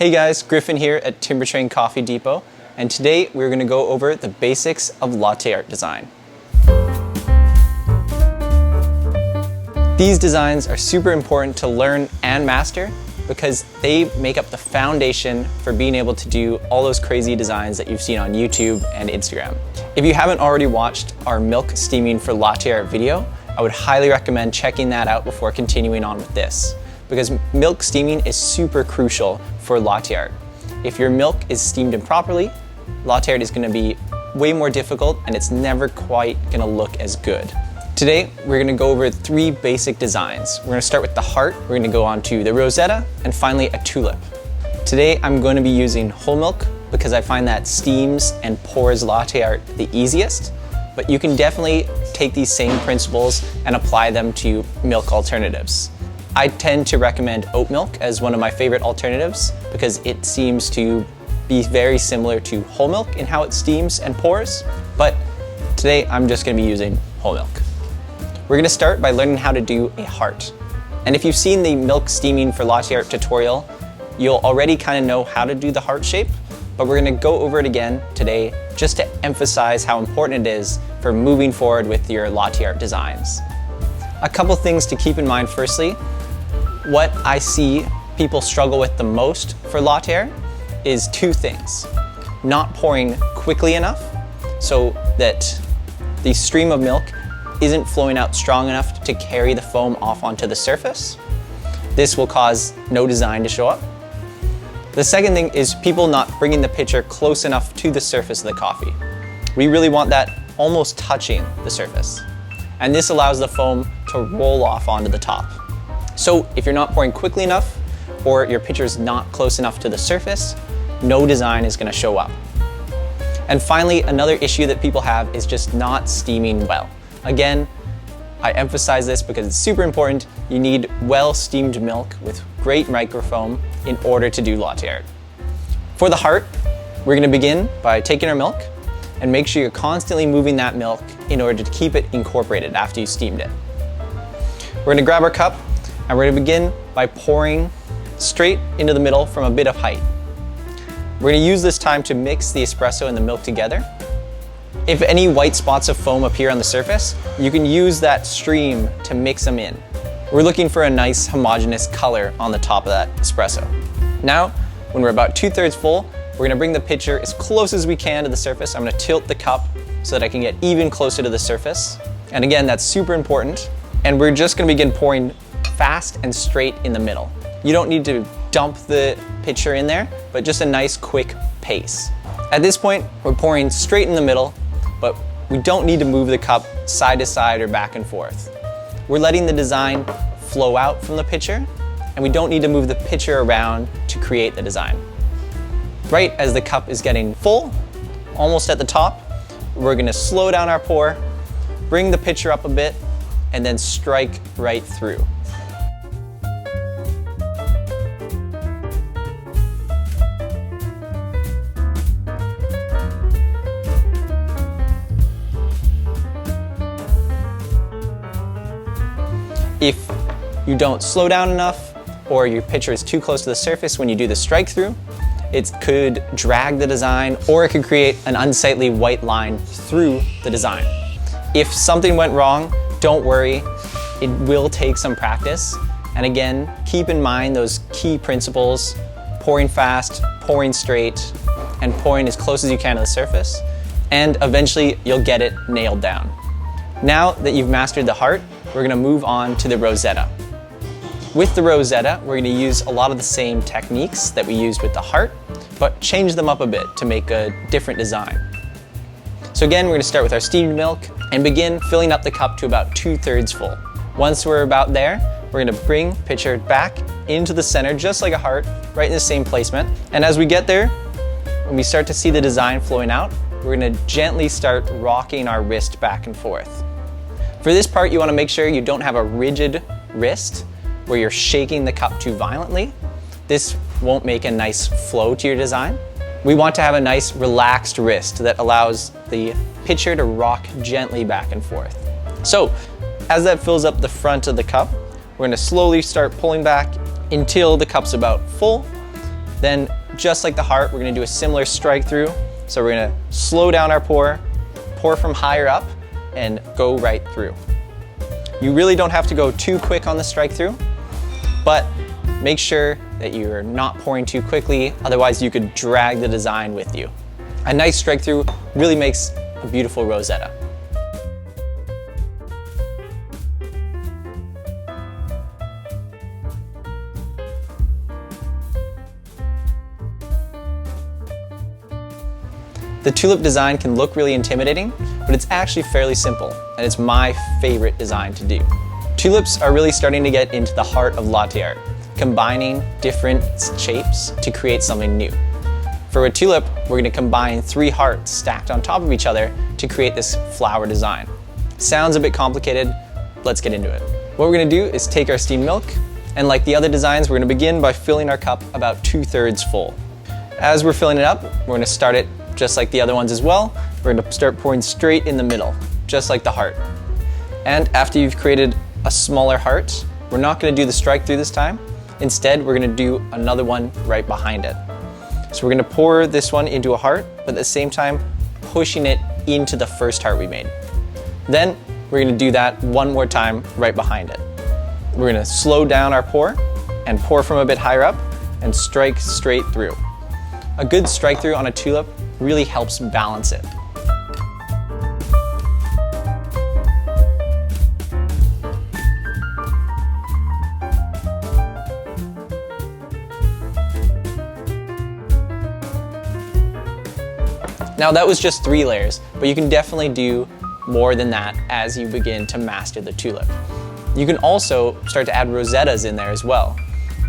Hey guys, Griffin here at Timbertrain Coffee Depot, and today we're going to go over the basics of latte art design. These designs are super important to learn and master because they make up the foundation for being able to do all those crazy designs that you've seen on YouTube and Instagram. If you haven't already watched our milk steaming for latte art video, I would highly recommend checking that out before continuing on with this, because milk steaming is super crucial for latte art. If your milk is steamed improperly, latte art is going to be way more difficult and it's never quite going to look as good. Today, we're going to go over 3 basic designs. We're going to start with the heart, we're going to go on to the Rosetta, and finally a tulip. Today, I'm going to be using whole milk because I find that steams and pours latte art the easiest, but you can definitely take these same principles and apply them to milk alternatives. I tend to recommend oat milk as one of my favorite alternatives because it seems to be very similar to whole milk in how it steams and pours, but today I'm just going to be using whole milk. We're going to start by learning how to do a heart. And if you've seen the milk steaming for latte art tutorial, you'll already kind of know how to do the heart shape, but we're going to go over it again today just to emphasize how important it is for moving forward with your latte art designs. A couple things to keep in mind firstly. What I see people struggle with the most for latte art is 2 things. Not pouring quickly enough so that the stream of milk isn't flowing out strong enough to carry the foam off onto the surface. This will cause no design to show up. The second thing is people not bringing the pitcher close enough to the surface of the coffee. We really want that almost touching the surface. And this allows the foam to roll off onto the top. So if you're not pouring quickly enough or your pitcher is not close enough to the surface, no design is going to show up. And finally, another issue that people have is just not steaming well. Again, I emphasize this because it's super important. You need well steamed milk with great microfoam in order to do latte art. For the heart, we're going to begin by taking our milk and make sure you're constantly moving that milk in order to keep it incorporated after you steamed it. We're going to grab our cup and we're going to begin by pouring straight into the middle from a bit of height. We're going to use this time to mix the espresso and the milk together. If any white spots of foam appear on the surface, you can use that stream to mix them in. We're looking for a nice homogeneous color on the top of that espresso. Now, when we're about 2/3 full, we're going to bring the pitcher as close as we can to the surface. I'm going to tilt the cup so that I can get even closer to the surface. And again, that's super important. And we're just going to begin pouring fast and straight in the middle. You don't need to dump the pitcher in there, but just a nice quick pace. At this point, we're pouring straight in the middle, but we don't need to move the cup side to side or back and forth. We're letting the design flow out from the pitcher, and we don't need to move the pitcher around to create the design. Right as the cup is getting full, almost at the top, we're going to slow down our pour, bring the pitcher up a bit, and then strike right through. If you don't slow down enough or your pitcher is too close to the surface when you do the strike through, it could drag the design or it could create an unsightly white line through the design. If something went wrong, don't worry, it will take some practice. And again, keep in mind those key principles: pouring fast, pouring straight, and pouring as close as you can to the surface. And eventually you'll get it nailed down. Now that you've mastered the heart, we're going to move on to the Rosetta. With the Rosetta, we're going to use a lot of the same techniques that we used with the heart, but change them up a bit to make a different design. So again, we're going to start with our steamed milk and begin filling up the cup to about 2/3 full. Once we're about there, we're going to bring pitcher back into the center, just like a heart, right in the same placement. And as we get there, when we start to see the design flowing out, we're going to gently start rocking our wrist back and forth. For this part, you want to make sure you don't have a rigid wrist where you're shaking the cup too violently. This won't make a nice flow to your design. We want to have a nice relaxed wrist that allows the pitcher to rock gently back and forth. So as that fills up the front of the cup, we're going to slowly start pulling back until the cup's about full. Then, just like the heart, we're gonna do a similar strike through. So we're gonna slow down our pour from higher up, and go right through. You really don't have to go too quick on the strike through, but make sure that you're not pouring too quickly, otherwise you could drag the design with you. A nice strike through really makes a beautiful Rosetta. The tulip design can look really intimidating, but it's actually fairly simple, and it's my favorite design to do. Tulips are really starting to get into the heart of latte art, combining different shapes to create something new. For a tulip, we're going to combine 3 hearts stacked on top of each other to create this flower design. Sounds a bit complicated, let's get into it. What we're going to do is take our steamed milk, and like the other designs, we're going to begin by filling our cup about 2/3 full. As we're filling it up, we're going to start it just like the other ones as well. We're going to start pouring straight in the middle, just like the heart. And after you've created a smaller heart, we're not going to do the strike through this time. Instead, we're going to do another one right behind it. So we're going to pour this one into a heart, but at the same time, pushing it into the first heart we made. Then we're going to do that one more time right behind it. We're going to slow down our pour and pour from a bit higher up and strike straight through. A good strike through on a tulip really helps balance it. Now that was just 3 layers, but you can definitely do more than that as you begin to master the tulip. You can also start to add rosettas in there as well.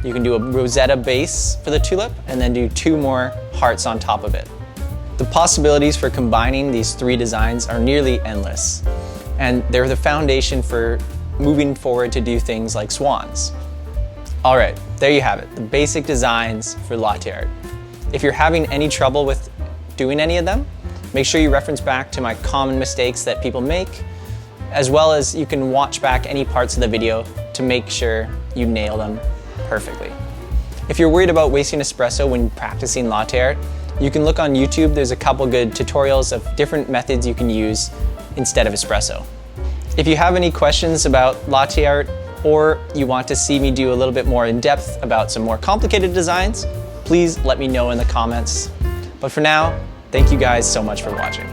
You can do a rosetta base for the tulip and then do 2 more hearts on top of it. The possibilities for combining these 3 designs are nearly endless, and they're the foundation for moving forward to do things like swans. All right, there you have it, the basic designs for latte art. If you're having any trouble with doing any of them, make sure you reference back to my common mistakes that people make, as well as you can watch back any parts of the video to make sure you nail them perfectly. If you're worried about wasting espresso when practicing latte art, you can look on YouTube. There's a couple good tutorials of different methods you can use instead of espresso. If you have any questions about latte art, or you want to see me do a little bit more in depth about some more complicated designs, please let me know in the comments. But for now, thank you guys so much for watching.